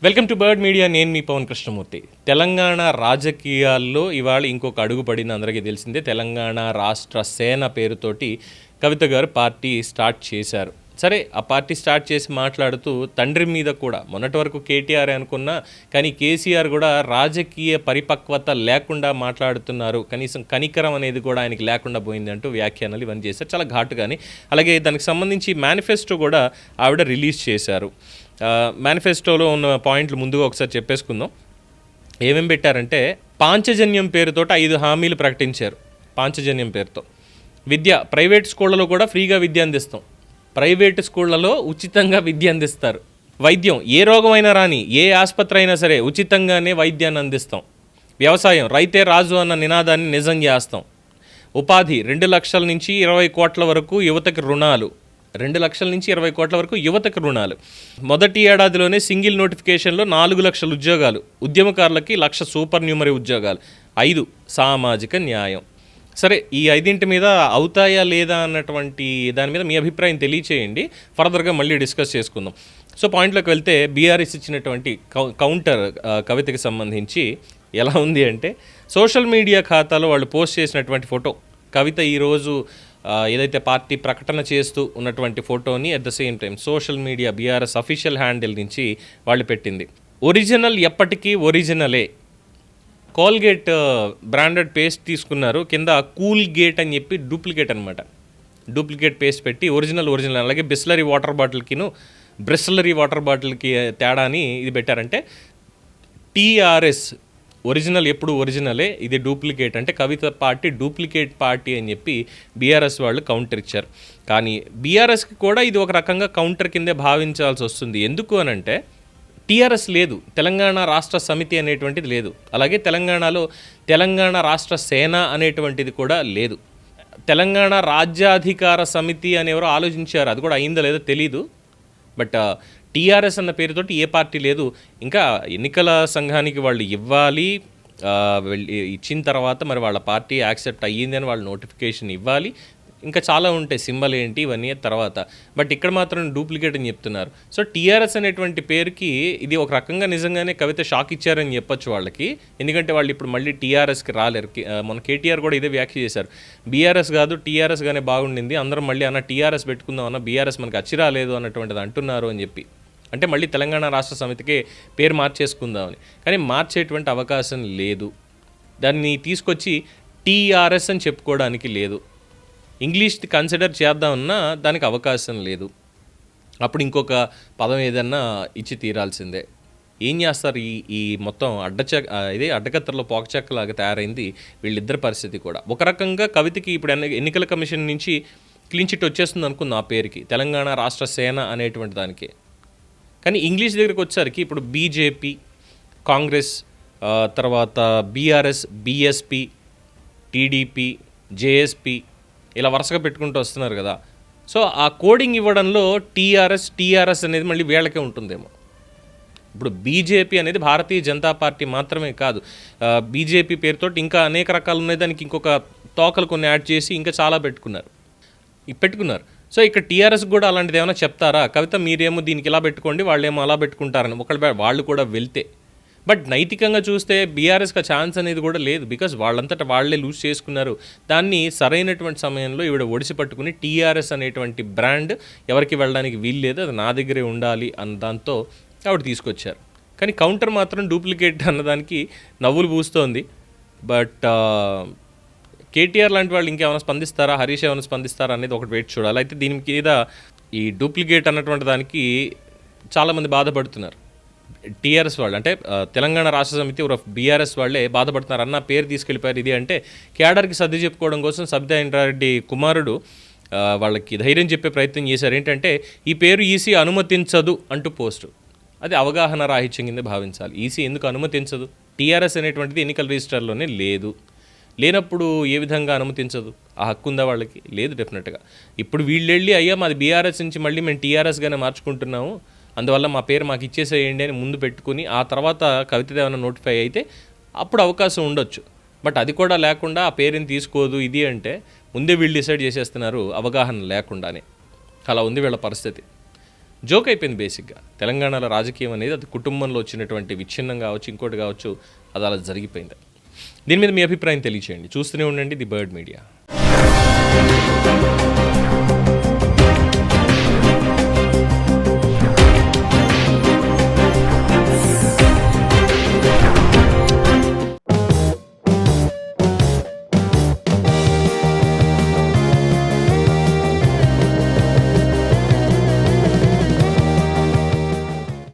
Welcome to bird media. నేను మీ పవన్ కృష్ణమూర్తి. తెలంగాణ రాజకీయాల్లో ఇవాళ ఇంకొక అడుగు పడింది, అందరికీ తెలిసిందే. తెలంగాణ రాష్ట్ర సేన పేరుతోటి కవిత గారు పార్టీ స్టార్ట్ చేశారు. సరే, ఆ పార్టీ స్టార్ట్ చేసి మాట్లాడుతూ తండ్రి మీద కూడా మొన్నటి వరకు కేటీఆర్ అనుకున్నా, కానీ కేసీఆర్ కూడా రాజకీయ పరిపక్వత లేకుండా మాట్లాడుతున్నారు, కనీసం కనికరం అనేది కూడా ఆయనకి లేకుండా పోయింది అంటూ వ్యాఖ్యానాలు ఇవన్నీ చేశారు, చాలా ఘాటుగాని. అలాగే దానికి సంబంధించి మేనిఫెస్టో కూడా ఆవిడ రిలీజ్ చేశారు. మేనిఫెస్టోలో ఉన్న పాయింట్లు ముందుగా ఒకసారి చెప్పేసుకుందాం. ఏమేమి పెట్టారంటే, పాంచజన్యం పేరుతో 5 హామీలు ప్రకటించారు. పాంచజన్యం పేరుతో విద్య, ప్రైవేట్ స్కూళ్ళలో కూడా ఫ్రీగా విద్య అందిస్తాం, ప్రైవేటు స్కూళ్ళలో ఉచితంగా విద్య అందిస్తారు. వైద్యం, ఏ రోగమైనా రాని ఏ ఆసుపత్రి అయినా సరే ఉచితంగానే వైద్యాన్ని అందిస్తాం. వ్యవసాయం, రైతే రాజు అన్న నినాదాన్ని నిజం చేస్తాం. ఉపాధి, 2 లక్షల నుంచి 20 కోట్ల వరకు యువతకి రుణాలు. 2 లక్షల నుంచి 20 కోట్ల వరకు యువతకు రుణాలు. మొదటి ఏడాదిలోనే సింగిల్ నోటిఫికేషన్లో 4 లక్షల ఉద్యోగాలు, ఉద్యమకారులకి 1,00,000 సూపర్ న్యూమరీ ఉద్యోగాలు. 5 సామాజిక న్యాయం. సరే, ఈ 5 మీద అవుతాయా లేదా అన్నటువంటి దాని మీద మీ అభిప్రాయం తెలియచేయండి, ఫర్దర్గా మళ్ళీ డిస్కస్ చేసుకుందాం. సో పాయింట్లోకి వెళ్తే, బీఆర్ఎస్ ఇచ్చినటువంటి కౌంటర్ కవితకి సంబంధించి ఎలా ఉంది అంటే, సోషల్ మీడియా ఖాతాలో వాళ్ళు పోస్ట్ చేసినటువంటి ఫోటో, కవిత ఈరోజు ఏదైతే పార్టీ ప్రకటన చేస్తూ ఉన్నటువంటి ఫోటోని at the same time social media BRS official handle నుంచి వాళ్ళు పెట్టింది. ఒరిజినల్ ఎప్పటికీ ఒరిజినలే. కోల్గేట్ బ్రాండెడ్ పేస్ట్ తీసుకున్నారు, కింద కూల్ గేట్ అని చెప్పి డూప్లికేట్ అనమాట, డూప్లికేట్ పేస్ట్ పెట్టి ఒరిజినల్. అలాగే బిస్లరీ వాటర్ బాటిల్కిను బ్రిస్లరీ వాటర్ బాటిల్కి తేడా అని ఇది పెట్టారంటే, టీఆర్ఎస్ ఒరిజినల్ ఎప్పుడు ఒరిజినలే, ఇది డూప్లికేట్. అంటే కవిత పార్టీ డూప్లికేట్ పార్టీ అని చెప్పి బీఆర్ఎస్ వాళ్ళు కౌంటర్ ఇచ్చారు. కానీ బీఆర్ఎస్కి కూడా ఇది ఒక రకంగా కౌంటర్ కిందే భావించాల్సి వస్తుంది. ఎందుకు అనంటే, టీఆర్ఎస్ లేదు, తెలంగాణ రాష్ట్ర సమితి అనేటువంటిది లేదు, అలాగే తెలంగాణలో తెలంగాణ రాష్ట్ర సేన అనేటువంటిది కూడా లేదు. తెలంగాణ రాజ్యాధికార సమితి అనేవారు ఆలోచించారు, అది కూడా అయిందో లేదో తెలీదు. బట్ టీఆర్ఎస్ అన్న పేరుతోటి ఏ పార్టీ లేదు. ఇంకా ఎన్నికల సంఘానికి వాళ్ళు ఇవ్వాలి, ఇచ్చిన తర్వాత మరి వాళ్ళ పార్టీ యాక్సెప్ట్ అయ్యింది అని వాళ్ళు నోటిఫికేషన్ ఇవ్వాలి, ఇంకా చాలా ఉంటాయి, సింబల్ ఏంటి ఇవన్నీ తర్వాత. బట్ ఇక్కడ మాత్రం డూప్లికేట్ అని చెప్తున్నారు. సో టీఆర్ఎస్ అనేటువంటి పేరుకి ఇది ఒక రకంగా నిజంగానే కవిత షాక్ ఇచ్చారని చెప్పొచ్చు వాళ్ళకి, ఎందుకంటే వాళ్ళు ఇప్పుడు మళ్ళీ టీఆర్ఎస్కి రాలేరు. మన కేటీఆర్ కూడా ఇదే వ్యాఖ్య చేశారు, బీఆర్ఎస్ కాదు టీఆర్ఎస్ గానే బాగుండింది, అందరం మళ్ళీ అన్న టీఆర్ఎస్ పెట్టుకుందాం అన్న, బీఆర్ఎస్ మనకి అచ్చి రాలేదు అన్నటువంటిది అంటున్నారు అని చెప్పి. అంటే మళ్ళీ తెలంగాణ రాష్ట్ర సమితికే పేరు మార్చేసుకుందామని. కానీ మార్చేటువంటి అవకాశం లేదు, దాన్ని తీసుకొచ్చి టీఆర్ఎస్ అని చెప్పుకోవడానికి లేదు, ఇంగ్లీష్ది కన్సిడర్ చేద్దామన్నా దానికి అవకాశం లేదు. అప్పుడు ఇంకొక పదం ఏదన్నా ఇచ్చి తీరాల్సిందే. ఏం చేస్తారు? ఈ మొత్తం అడ్డకత్తరలో పోకచెక్కలాగా తయారైంది వీళ్ళిద్దరి పరిస్థితి కూడా. ఒక రకంగా కవితకి ఇప్పుడు ఎన్నికల కమిషన్ నుంచి క్లీన్ చిట్ వచ్చేస్తుంది అనుకుందాం ఆ పేరుకి, తెలంగాణ రాష్ట్ర సేన అనేటువంటి దానికి. కానీ ఇంగ్లీష్ దగ్గరికి వచ్చేసరికి ఇప్పుడు బీజేపీ, కాంగ్రెస్, తర్వాత బీఆర్ఎస్, బీఎస్పీ, టీడీపీ, జేఎస్పీ ఇలా వరుసగా పెట్టుకుంటూ వస్తున్నారు కదా. సో ఆ కోడింగ్ ఇవ్వడంలో టీఆర్ఎస్ అనేది మళ్ళీ వీళ్ళకే ఉంటుందేమో. ఇప్పుడు బీజేపీ అనేది భారతీయ జనతా పార్టీ మాత్రమే కాదు, బీజేపీ పేరుతో ఇంకా అనేక రకాలు ఉన్నాయి, దానికి ఇంకొక తోకలు కొన్ని యాడ్ చేసి ఇంకా చాలా పెట్టుకున్నారు. సో ఇక్కడ టీఆర్ఎస్ కూడా అలాంటిది ఏమైనా చెప్తారా? కవిత మీరేమో దీనికి ఇలా పెట్టుకోండి, వాళ్ళేమో అలా పెట్టుకుంటారని వాళ్ళు కూడా వెళ్తే. బట్ నైతికంగా చూస్తే బీఆర్ఎస్కి ఛాన్స్ అనేది కూడా లేదు, బికాజ్ వాళ్ళంతటా వాళ్ళే లూజ్ చేసుకున్నారు. దాన్ని సరైనటువంటి సమయంలో ఈవిడ ఒడిసి పట్టుకుని టీఆర్ఎస్ అనేటువంటి బ్రాండ్ ఎవరికి వెళ్ళడానికి వీల్లేదు, అది నా దగ్గరే ఉండాలి అన్న దాంతో ఆవిడ తీసుకొచ్చారు. కానీ కౌంటర్ మాత్రం డూప్లికేట్ అన్నదానికి నవ్వులు పూస్తోంది. బట్ కేటీఆర్ లాంటి వాళ్ళు ఇంకేమైనా స్పందిస్తారా, హరీష్ ఏమైనా స్పందిస్తారా అనేది ఒకటి వెయిట్ చూడాలి. అయితే దీని మీద ఈ డూప్లికేట్ అన్నటువంటి దానికి చాలామంది బాధపడుతున్నారు. టీఆర్ఎస్ వాళ్ళు అంటే తెలంగాణ రాష్ట్ర సమితి బీఆర్ఎస్ వాళ్ళే బాధపడుతున్నారు. అన్న పేరు తీసుకెళ్ళిపోయారు ఇది అంటే, కేడర్కి సర్ది చెప్పుకోవడం కోసం సబితా ఇంద్రారెడ్డి కుమారుడు వాళ్ళకి ధైర్యం చెప్పే ప్రయత్నం చేశారు. ఏంటంటే, ఈ పేరు ఈసీ అనుమతించదు అంటూ పోస్టు. అది అవగాహన రాహిత్యం కింద భావించాలి. ఈసీ ఎందుకు అనుమతించదు? టీఆర్ఎస్ అనేటువంటిది ఎన్నికల రిజిస్టర్లోనే లేనప్పుడు ఏ విధంగా అనుమతించదు? ఆ హక్కు ఉందా వాళ్ళకి? లేదు డెఫినెట్గా. ఇప్పుడు వీళ్ళు వెళ్ళి అయ్యా మాది బీఆర్ఎస్ నుంచి మళ్ళీ మేము టీఆర్ఎస్గానే మార్చుకుంటున్నాము, అందువల్ల మా పేరు మాకు ఇచ్చేసేయండి అని ముందు పెట్టుకుని ఆ తర్వాత కవిత ఏమైనా నోటిఫై అయితే అప్పుడు అవకాశం ఉండొచ్చు. బట్ అది కూడా లేకుండా ఆ పేరుని తీసుకోదు ఇది అంటే ముందే వీళ్ళు డిసైడ్ చేసేస్తున్నారు అవగాహన లేకుండానే. అలా ఉంది వీళ్ళ పరిస్థితి. జోక్ అయిపోయింది బేసిక్గా. తెలంగాణలో రాజకీయం అనేది అది కుటుంబంలో వచ్చినటువంటి విచ్ఛిన్నం కావచ్చు, ఇంకోటి కావచ్చు, అది అలా జరిగిపోయింది. దీని మీద మీ అభిప్రాయం తెలియచేయండి. చూస్తూనే ఉండండి ది బర్డ్ మీడియా.